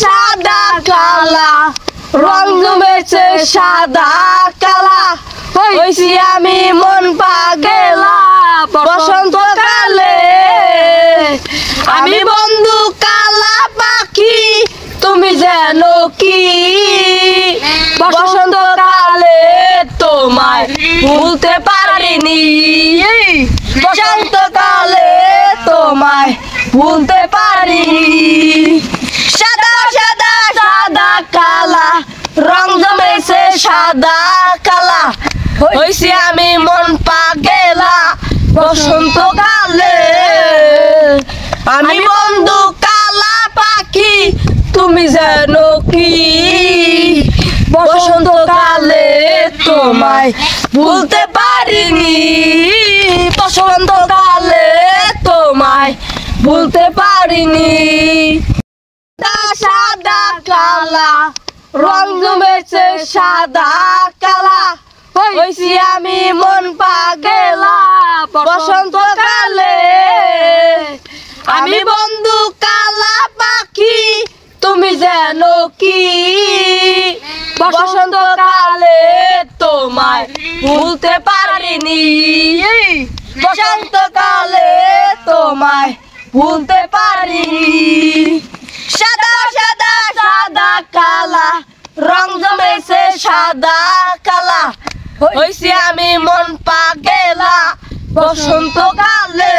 সাদা কালা রং জমেছে সাদা কালা হইছি আমি মন পাগেলা বসন্তকালে আমি বন্ধু কালা পাখি তুমি যেন কি বসন্তকালে তোমায় ভুলতে পারিনি বসন্তকালে তোমায় ভুলতে পারিনি সাদা সাদা সাদা কালা রং জমেছে সাদা কালা হইছি আমি মন পাগেলা বসন্তকালে আমি বন্ধু কালা পাখি তুমি যেন কি বসন্তকালে তোমায় ভুলতে পারিনি বসন্তকালে তোমায় ভুলতে পারিনি সাদা কালা রং জমেছে সাদা কালা হইছি আমি মন পাগেলা বসন্তকালে আমি বন্ধু কালা পাখি তুমি যেন কি বসন্তকালে তোমায় ভুলতে পারিনি বসন্তকালে তোমায় ভুলতে পারিনি সাদা সাদা সাদা কালা রং জমেছে সাদা কালা হইছি আমি মন পাগেলা বসন্তকালে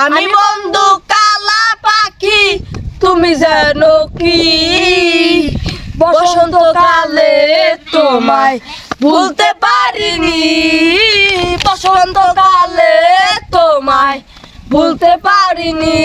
আমি বন্ধু কালা পাখি তুমি যেন কি বসন্তকালে তোমায় ভুলতে পারিনি বসন্তকালে তোমায় ভুলতে পারিনি।